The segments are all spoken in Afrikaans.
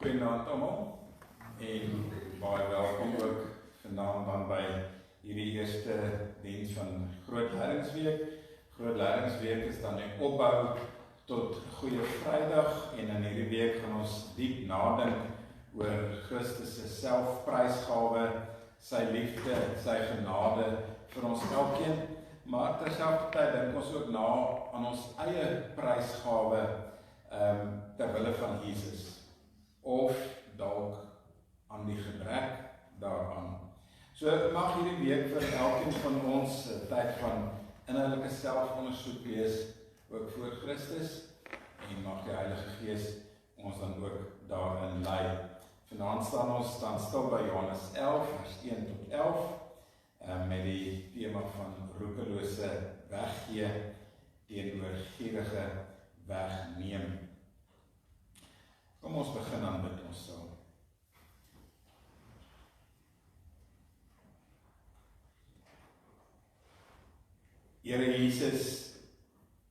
Goeienaand almal en baie welkom ook vanaand dan by hierdie eerste diens van Groot Leidingsweek. Groot Leidingsweek is dan 'n opbou tot Goeie Vrydag en in hierdie week gaan ons diep nadink oor Christus se selfprysgawe, sy liefde, sy genade vir ons elkeen, maar terselfdertyd dink ons ook na aan ons eie prysgawe ter wille van Jesus. Of dalk aan die gebrek daaraan. So mag hierdie week vir elkeen van ons 'n tyd van innerlike selfondersoek wees, ook voor Christus, en mag die Heilige Gees ons dan ook daarin lei. Vanaand staan stil by Johannes 11, vers 1 tot 11, met die tema van roekelose weggee teenoor gierige wegneem. Kom ons begin aan bid ons saam. Here Jesus,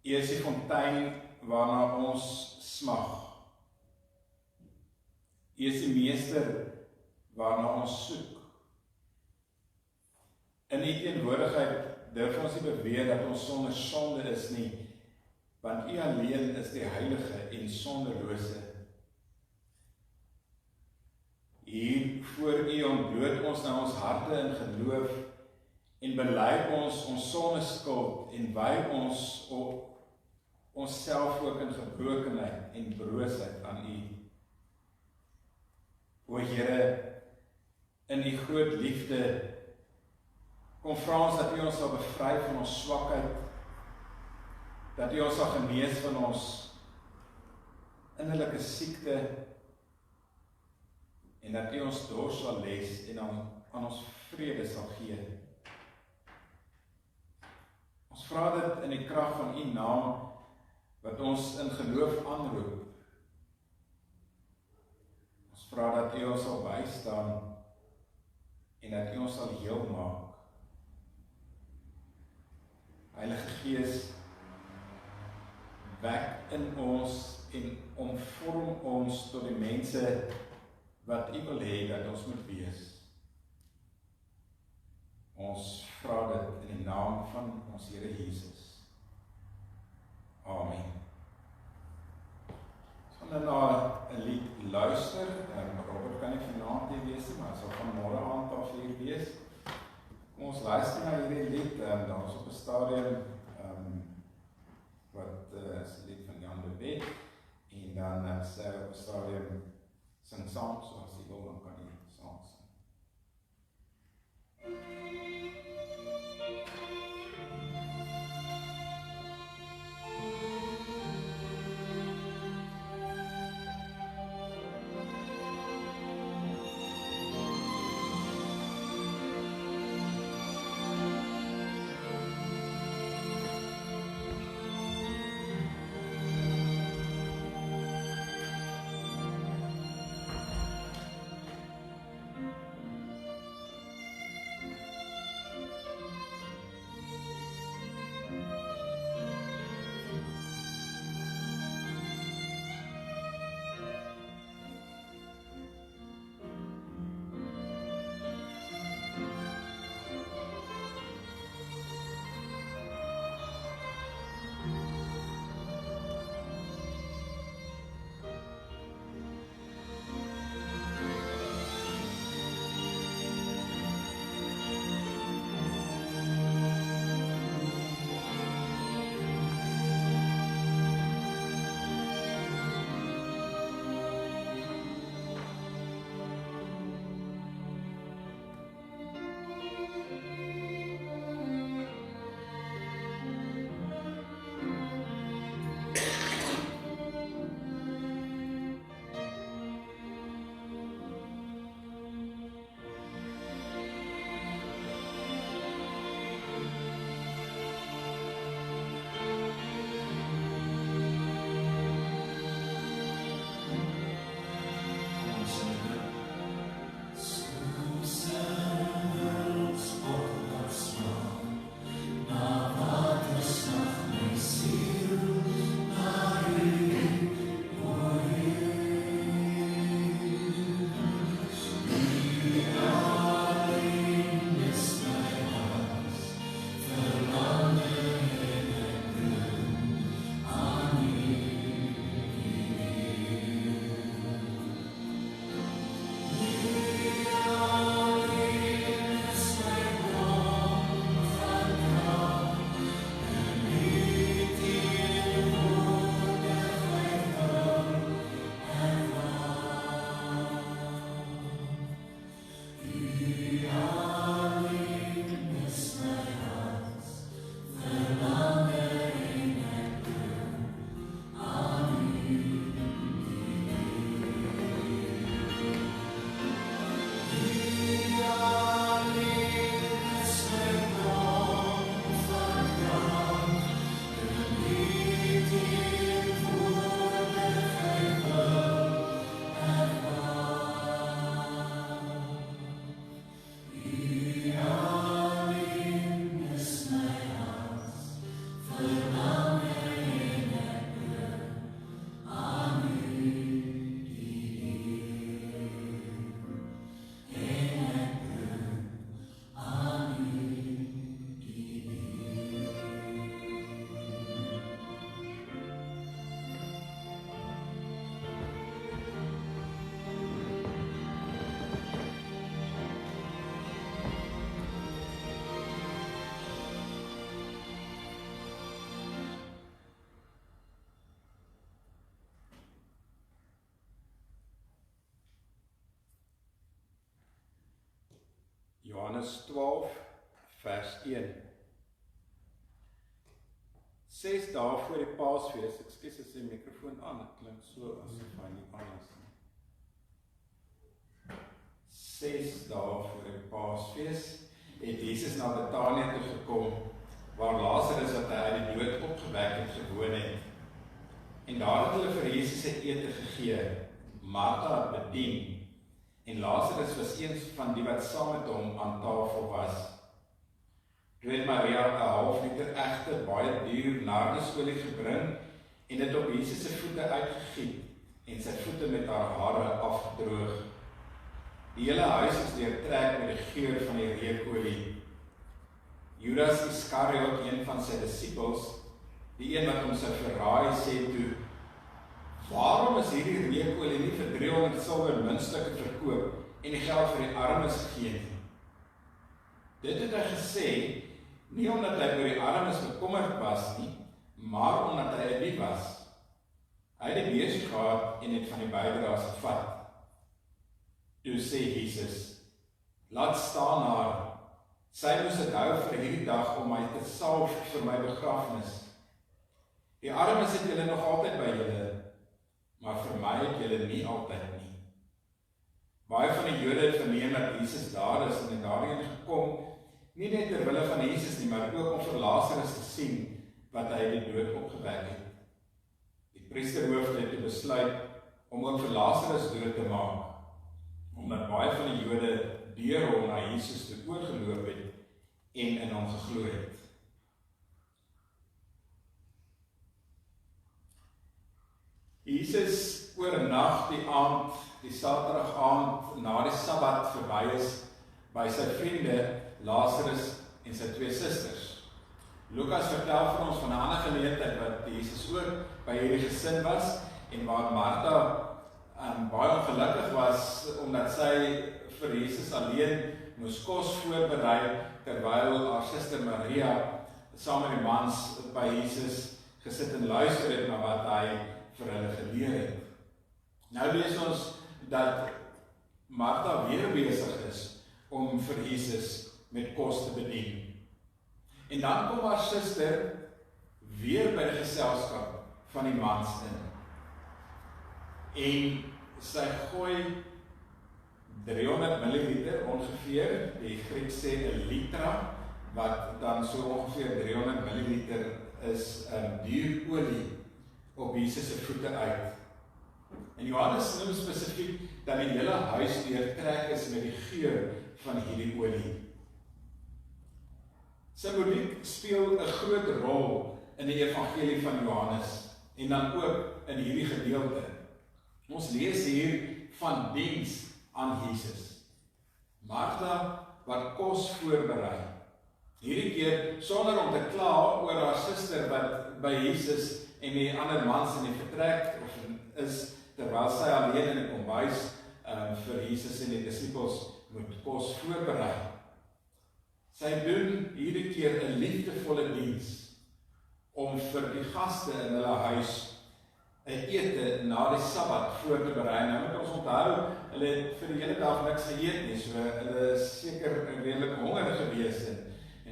U is die fontein waarna ons smag. U is die meester waarna ons soek. In U teenwoordigheid durf ons nie beweer dat ons sonder sonde is nie, want U alleen is die heilige en sondelose. Hier voor U ontbloot ons na ons harte in geloof en bely ons sondeskuld en wy ons onsself ook in gebrokenheid en broosheid aan U. O Here, in U groot liefde, kom vra ons dat U ons sal bevry van ons swakheid, dat U ons sal genees van ons innerlike siekte, en dat U ons dors sal les en aan ons vrede sal gee. Ons vra dit in die krag van U naam, wat ons in geloof aanroep. Ons vra dat U ons sal bystaan, en dat U ons sal heel maak. Heilige Gees, wek in ons en omvorm ons tot die mense wat U wil hê dat ons moet wees. Ons vra dit in die naam van ons Here Jesus. Amen. Ons gaan nou na 'n lied luister. Robert kan nie vanaand hier wees nie, maar hy sal vanmôre aand af hier wees. Kom ons luister na hierdie lied. Daar is op 'n stadium wat is 'n lied van Jan de Wet, en dan sê hy op 'n stadium sing saam, so as jy wil, dan kan jy saam sing. Johannes 12 vers 1. 6 dae voor die Paasfees, ekskuus as die mikrofoon aan, dit klink so asof hy nie aan is nie. 6 dae voor die Paasfees het Jesus na Betanië toe gekom, waar Lazarus wat hy uit die dood opgewek het gewoon het. En daar het hulle vir Jesus 'n ete gegee. Martha het bedien, en Lazarus was een van die wat saam met hom aan tafel was. Toe het Maria 'n half liter egte, baie duur nardesolie gebring en dit op Jesus se voete uitgegiet en sy voete met haar hare afgedroog. Die hele huis is deurtrek met die geur van die reukolie. Judas Iskariot, een van sy disippels, die een wat hom sou verraai, sê toe: "Waarom is hierdie reukolie nie vir 300 silwer muntstukke verkoop en die geld vir die armes gegee nie?" Dit het hy gesê, nie omdat hy oor die armes bekommerd was nie, maar omdat hy 'n dief was. Hy het die beursie gehad en het van die bydraes gevat. Toe sê Jesus: "Laat staan haar. Sy moes dit hou vir hierdie dag om my te salf vir my begrafnis. Die armes het julle nog altyd by julle, maar vir my het julle nie altyd nie." Baie van die Jode het verneem dat Jesus daar is en het daarheen gekom, nie net ter wille van Jesus nie, maar ook om vir Lazarus te sien wat hy uit die dood opgewek het. Die priesterhoofde het toe besluit om ook vir Lazarus dood te maak, omdat baie van die Jode deur hom na Jesus toe oorgeloop het en in hom geglo het. Jesus oornag die aand, die Saterdag aand, na die Sabbat verby is, by sy vriende Lazarus en sy 2 susters. Lukas vertel vir ons van 'n ander geleentheid wat Jesus ook by hierdie gesin was, en waar Martha baie ongelukkig was, omdat sy vir Jesus alleen moes kos voorberei, terwyl haar suster Maria saam met die mans by Jesus gesit en luister het na wat hy vir hulle geleer het. Nou lees ons dat Martha weer besig is om vir Jesus met kos te bedien. En dan kom haar suster weer by die geselskap van die mans in. En sy gooi 300 ml ongeveer, die Griek sê 'n litra, wat dan so ongeveer 300 ml is, duur olie op Jesus se voete uit. En Johannes noem spesifiek dat die hele huis deurtrek is met die geur van hierdie olie. Simboliek speel 'n groot rol in die evangelie van Johannes, en dan ook in hierdie gedeelte. Ons lees hier van diens aan Jesus. Martha wat kos voorberei. Hierdie keer sonder om te kla oor haar suster wat by Jesus en die ander mans in die vertrek is, terwyl sy alleen in die kombuis vir Jesus en die disippels moet kos voorberei. Sy doen hierdie keer 'n liefdevolle diens om vir die gaste in hulle huis 'n ete na die Sabbat voor te berei. Nou moet ons onthou, hulle het vir die hele dag niks geëet nie, so hulle is seker redelik honger gewees en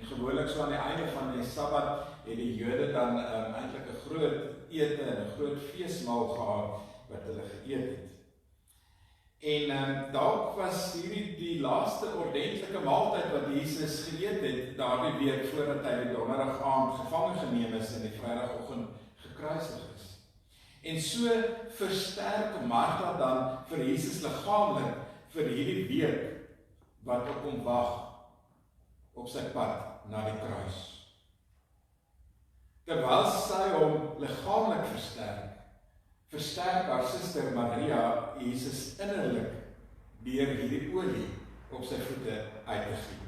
gewoonlik so aan die einde van die Sabbat het die Jode dan eintlik 'n groot ete en 'n groot feesmaal gehad wat hulle geëet het. En dalk was hierdie die laaste ordentlike maaltyd wat Jesus geëet het daardie week voordat hy die donderdag aand gevange geneem is en die vrydagoggend gekruisig is. En so versterk Martha dan vir Jesus liggaamlik vir hierdie week wat op hom wag op sy pad na die kruis. Terwyl sy hom liggaamlik versterk haar suster Maria Jesus innerlik deur hierdie olie op sy voete uit te giet.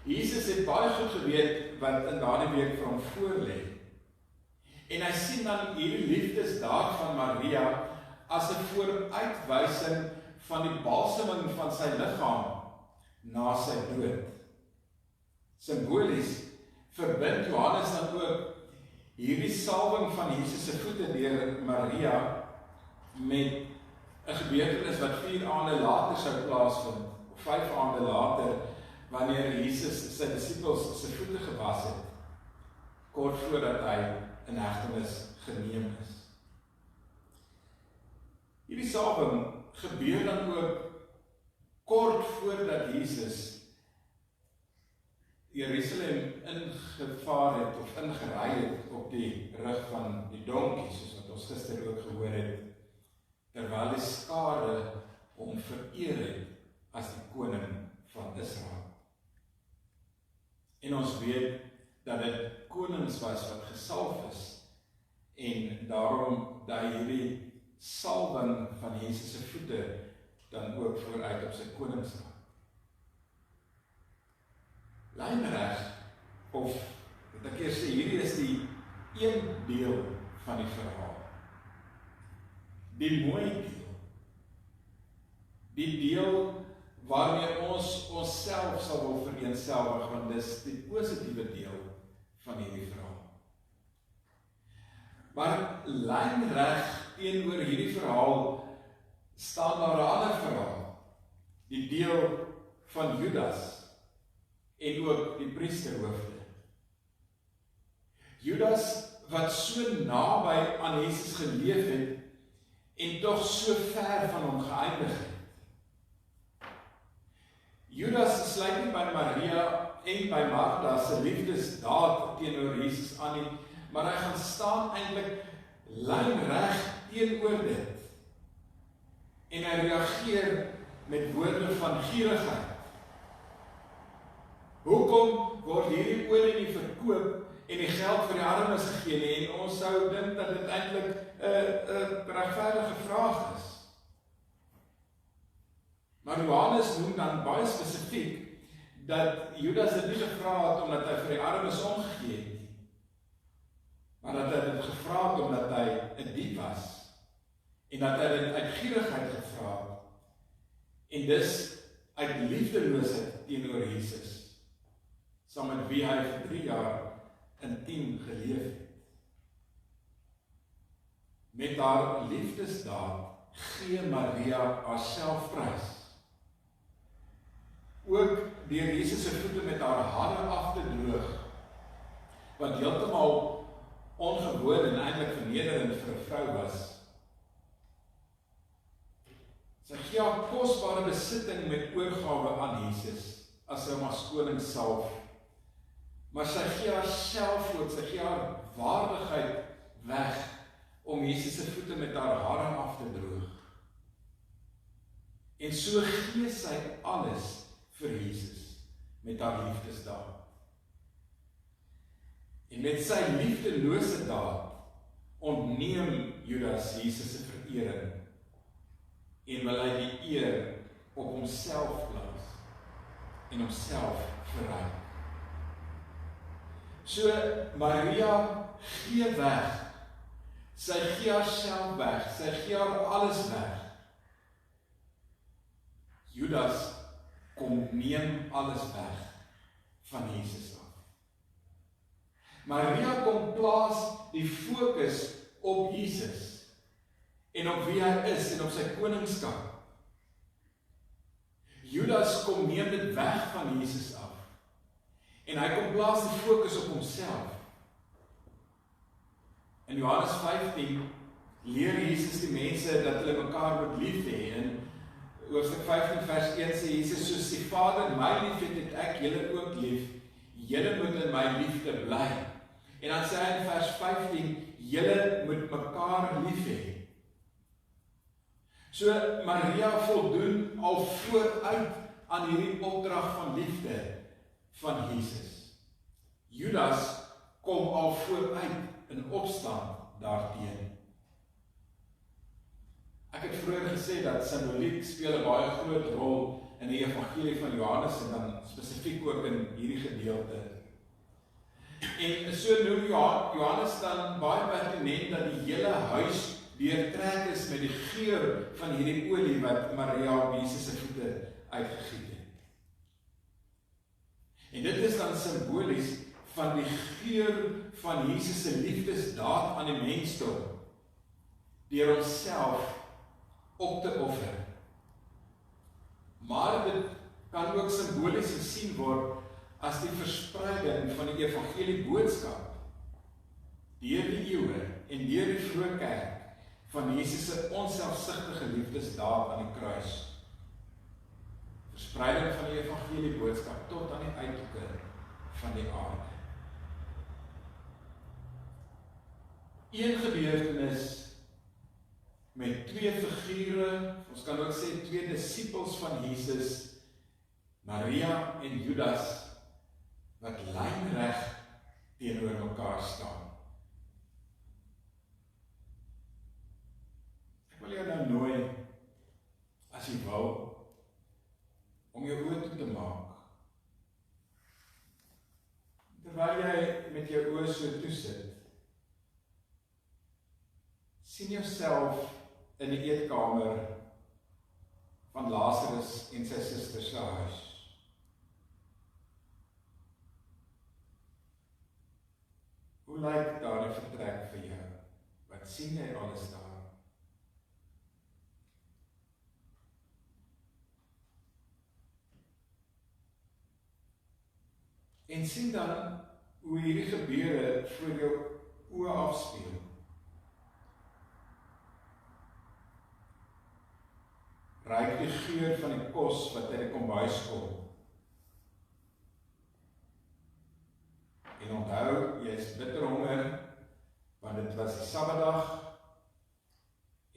Jesus het baie goed geweet wat in daardie week vir hom voorlê. En hy sien dan hierdie liefdesdaad van Maria as 'n vooruitwysing van die balseming van sy liggaam na sy dood. Simbolies verbind Johannes dan ook hierdie salwing van Jesus se voete deur Maria met 'n gebeurtenis wat 4 aande later sou plaasvind 5 aande later, wanneer Jesus sy disippels sy voete gewas het, kort voordat hy in hegtenis geneem is. Hierdie salwing gebeur dan ook kort voordat Jesus Jerusalem ingevaar het of ingery het op die rug van die donkie, soos wat ons gister ook gehoor het, terwyl die skare hom vereer het as die koning van Israel. En ons weet dat dit konings was wat gesalf is, en daarom dat hierdie salwing van Jesus se voete dan ook vooruit op sy koningskap. Lynreg, of wat ek eers sê, hierdie is die een deel van die verhaal. Die mooi deel. Die deel waarmee ons onsself sal wil vereenselwig, want dis die positiewe deel van hierdie verhaal. Maar lynreg teenoor hierdie verhaal staan daar 'n ander verhaal, die deel van Judas en ook die priesterhoofde. Judas wat so naby aan Jesus geleef het en tog so ver van hom geëindig het. Judas sluit nie by Maria en by Martha se liefdesdaad teenoor Jesus aan nie, maar hy gaan staan eintlik lynreg teenoor dit. En hy reageer met woorde van gierigheid. Hoekom word hierdie olie nie verkoop en die geld vir die armes gegee nie? En ons sou dink dat dit eintlik 'n regverdige vraag is. Maar Johannes noem dan baie spesifiek dat Judas dit nie gevra het omdat hy vir die armes omgegee het nie, maar dat hy dit gevra het omdat hy 'n dief was en dat hy dit uit gierigheid gevra het en dis uit liefdeloosheid teenoor Jesus, saam met wie hy vir 3 jaar intiem geleef het. Met haar liefdesdaad gee Maria haarself prys. Ook deur Jesus se voete met haar hare af te droog, wat heeltemal ongewoon en eintlik vernederend vir 'n vrou was. Sy gee haar kosbare besitting met oorgawe aan Jesus, as sy hom as koning salf. Maar sy gee haarself ook, sy gee haar waardigheid weg, om Jesus se voete met haar hare af te droog. En so gee sy alles vir Jesus, met haar liefdesdaad. En met sy liefdelose daad, ontneem Judas Jesus se verering, en wil hy die eer op homself plaas, en homself verryk. So Maria gee weg, sy gee haarself weg, sy gee haar alles weg. Judas kom neem alles weg van Jesus af. Maria kom plaas die fokus op Jesus en op wie hy is en op sy koningskap. Judas kom neem dit weg van Jesus af en hy kom plaas die fokus op homself. In Johannes 15 leer Jesus die mense dat hulle mekaar moet lief hê. In hoofstuk 15 vers 1 sê Jesus, soos die Vader my lief het ek julle ook lief, julle moet in my liefde bly. En dan sê hy in vers 15, julle moet mekaar lief hê. So Maria voldoen al vooruit aan hierdie opdrag van liefde van Jesus. Judas kom al vooruit in opstand daarteen. Ek het vroeër gesê dat simboliek speel 'n baie groot rol in die evangelie van Johannes en dan spesifiek ook in hierdie gedeelte. En so noem Johannes dan baie pertinent dat die hele huis deurtrek is met die geur van hierdie olie wat Maria op Jesus se voete uitgegiet het. En dit is dan simbolies van die geur van Jesus se liefdesdaad aan die mensdom, deur homself op te offer. Maar dit kan ook simbolies gesien word as die verspreiding van die evangelie boodskap deur die eeue en deur die vroeë kerk van Jesus se onselfsugtige liefdesdaad aan die kruis. Verspreiding van die evangelie boodskap tot aan die uithoeke van die aarde. Een gebeurtenis met twee figure, ons kan ook sê twee disippels van Jesus, Maria en Judas, wat lynreg teenoor mekaar staan. Ek wil jou nou nooi, as jy wil, om jou oë toe te maak. Terwyl jy met jou oë so toesit, sien jouself in die eetkamer van Lazarus en sy suster se huis. Hoe lyk daardie vertrek vir jou? Wat sien jy alles daar? En sien dan hoe hierdie gebeure voor jou oë afspeel. Ruik die geur van die kos wat uit die kombuis kom. En onthou, jy is bitter honger, want dit was die Sabbatdag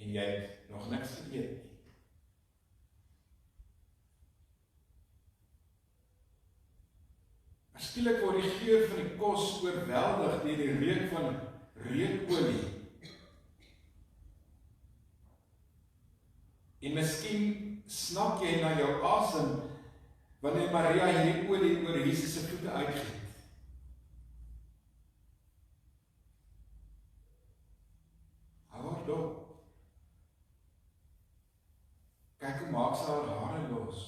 en jy het nog niks geëet nie. Skielik word die geur van die kos oorweldig deur die reuk van reukolie. En miskien snak jy na jou asem wanneer Maria hierdie olie oor Jesus se voete uitgiet. Hou haar dop. Kyk hoe maak sy haar hare los.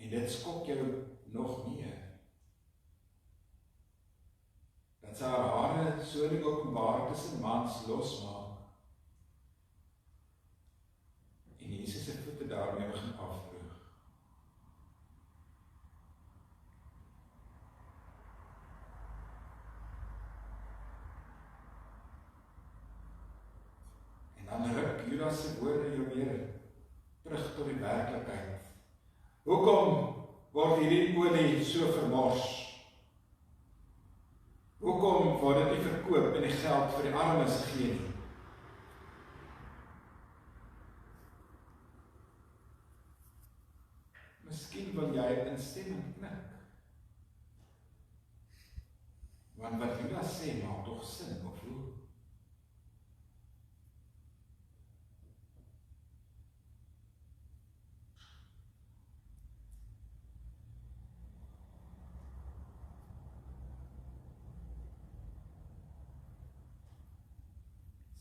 En dit skok jou nog meer. Dat sy haar hare so in die openbaar tussen mans losmaak. En Jesus se voete daarmee begin afdroog. En dan ruk Judas se woorde jou weer terug tot die werklikheid. Hoekom word hierdie olie so vermors? Hoekom word dit nie verkoop en die geld vir die armes gegee nie? Miskien wil jy instemmend knik. Want wat Judas sê maak tog sin, of hoe?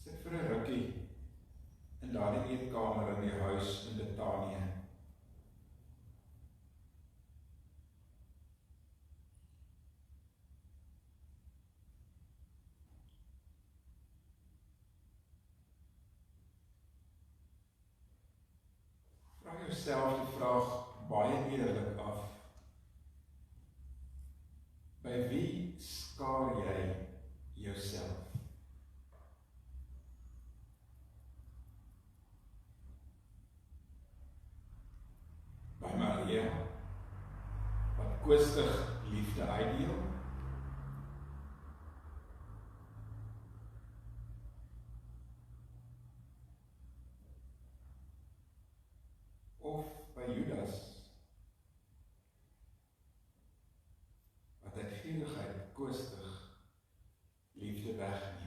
Sit vir 'n rukkie in daardie eetkamer in die huis in Betanië. Vraag jouself die vraag baie eerlik af. By wie skaar jy jouself? By Maria, wat koestig liefde uitdeel? Of by Judas, wat uit gierigheid koestig liefde wegneem?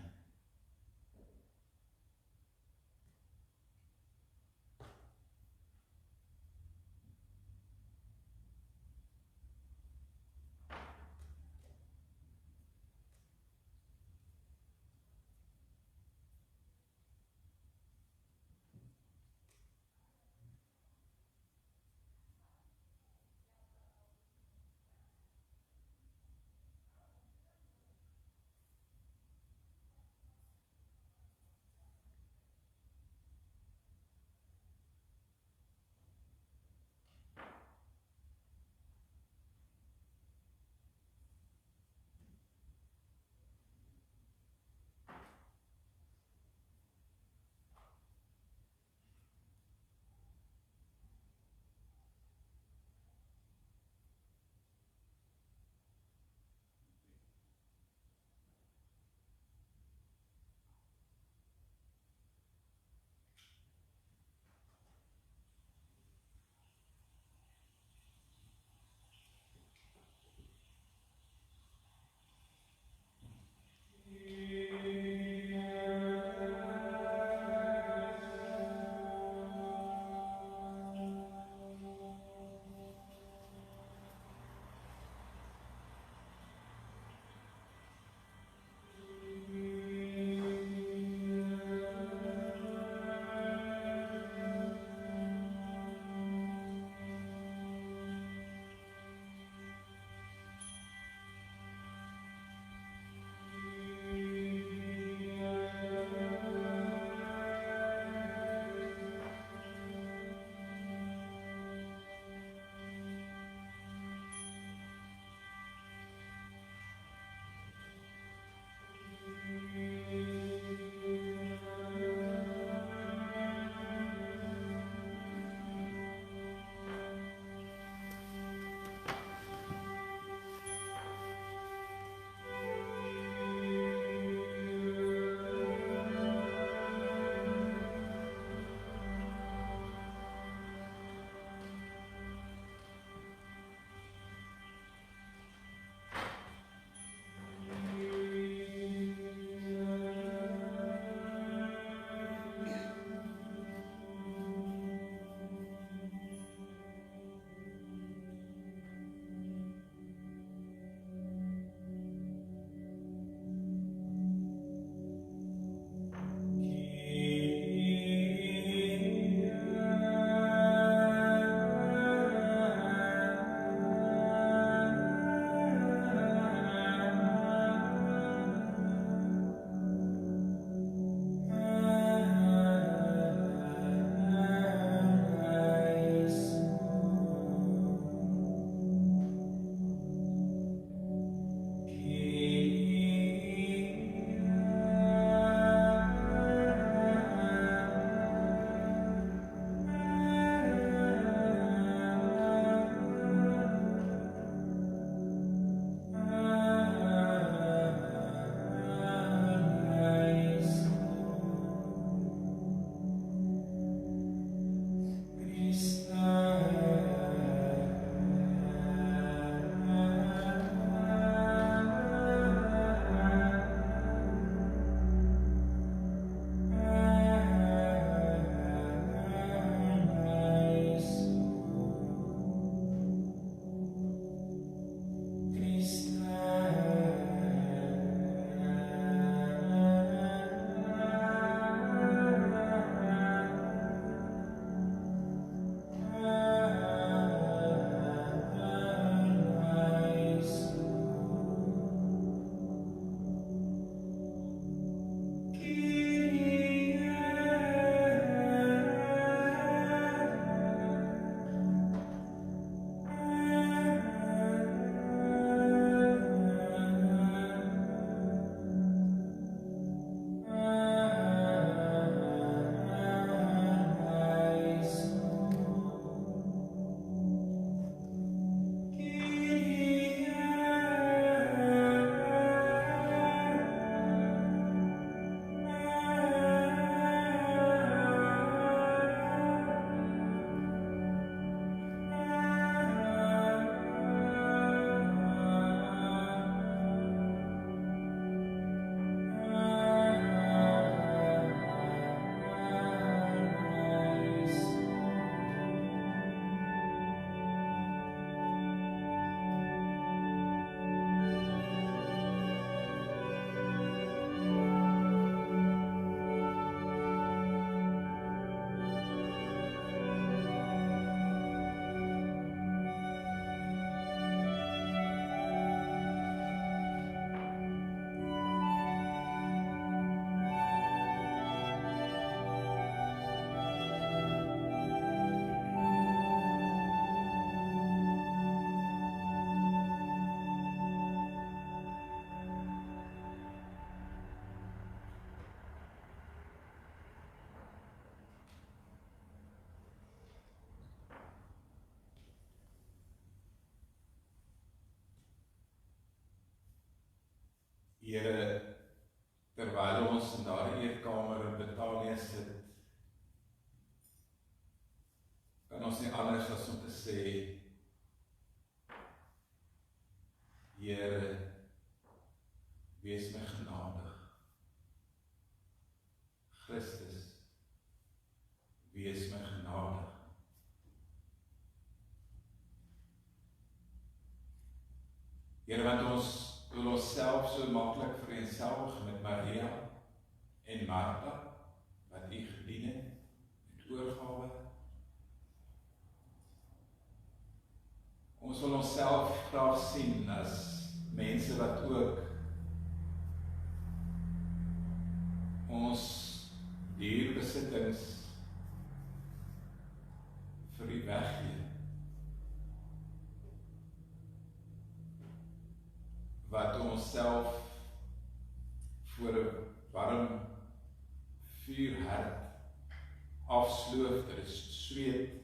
Here, terwyl ons in daardie eetkamer in Betanië sit, kan ons nie anders as om te sê, Here, wees my genadig. Christus, wees my genadig. Here, want ons wil onsself so maklik vereenselwig met Maria en Martha, wat U gedien het, met oorgawe. Ons wil onsself graag sien as mense wat ook ons dierbesittings vir U weggee. Wat ons self voor 'n warm vuurherd afsloof, dit is sweet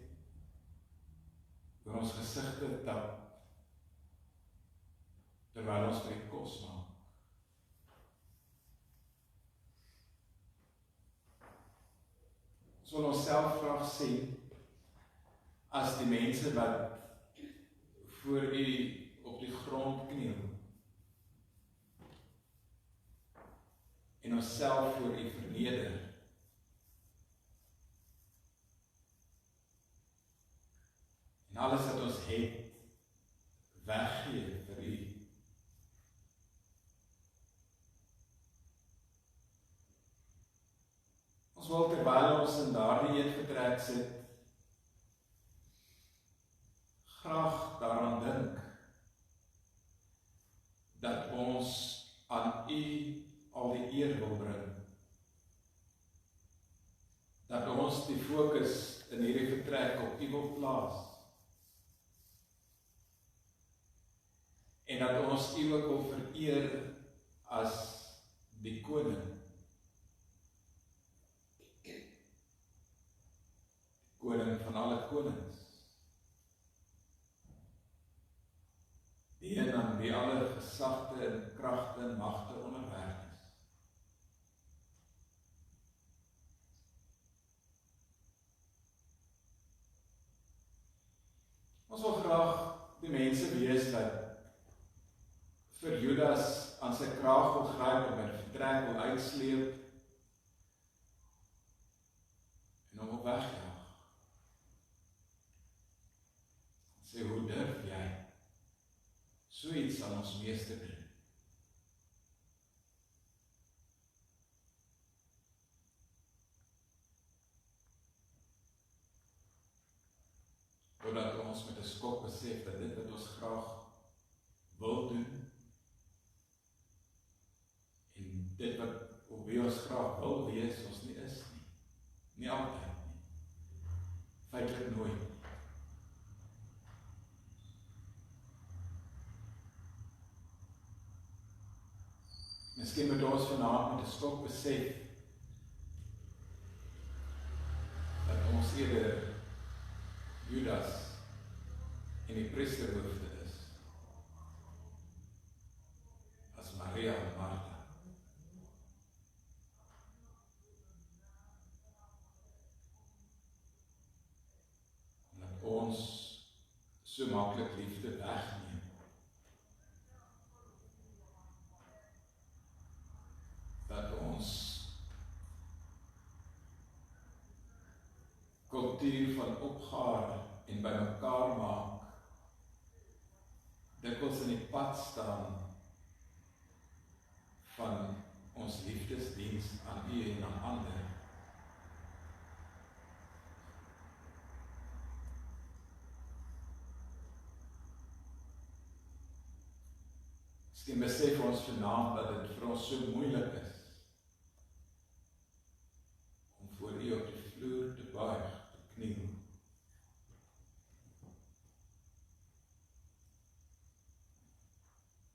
oor ons gesigte tap, terwyl ons by kos maak. Ons wil onsself graag sien as die mense wat voor U op die grond kniel en onsself voor U verneder. En alles wat ons het, weggee vir U. Ons wil terwyl ons in daardie eetvertrek sit, graag daaraan dink, dat ons aan U al die eer wil bring. Dat ons die fokus in hierdie vertrek op U wil plaas. En dat ons U ook wil vereer as die koning. Koning van alle konings. Die een aan wie alle gesagte en kragte en magte onderwerf is. Ons wil graag die mense wees wat vir Judas aan sy kraag wil gryp en by die vertrek wil uitsleep en hom wil wegjaag. Sê, hoe durf jy so iets aan ons meester doen? Doordat ons met 'n skok besef dat dit wat ons graag wil doen, en dit wat op wie ons graag wil wees, ons nie is nie. Nie altyd nie. Feitlik nooit. Miskien moet ons vanaand met 'n skok besef dat ons eerder Judas en die priesterhoofde is as Maria en Martha. Dat ons so maklik liefde wegneem. Dat ons kultuur van opgaar en by mekaar maak dikwels in die pad staan van ons liefdesdiens aan U en aan ander. Miskien besef ons vanaand dat dit vir ons so moeilik is om voor U op die vloer te buig, te kniel.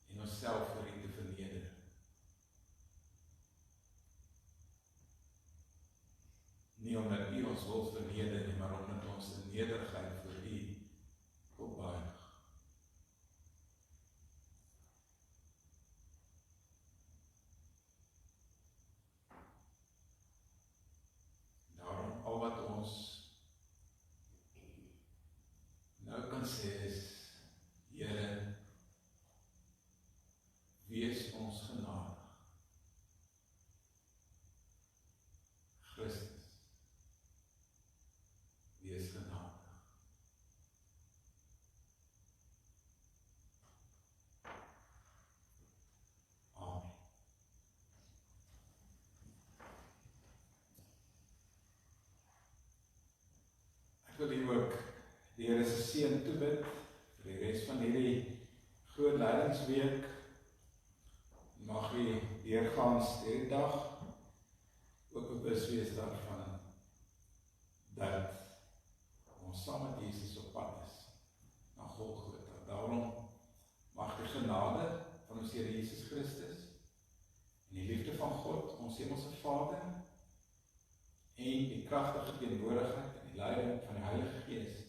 En onsself voor U te verneder. Nie omdat U ons wil verneder nie, maar omdat ons in nederigheid voor U wil buig. wil U ook die Here se seën toebid vir die res van hierdie groot leidingsweek. Mag U deurgaans hierdie dag ook bewus wees daarvan dat ons saam met Jesus op pad is na Golgotha. Daarom mag die genade van ons Here Jesus Christus en die liefde van God, ons Hemelse Vader, en die kragtige teenwoordigheid en die leiding van die Heilige Gees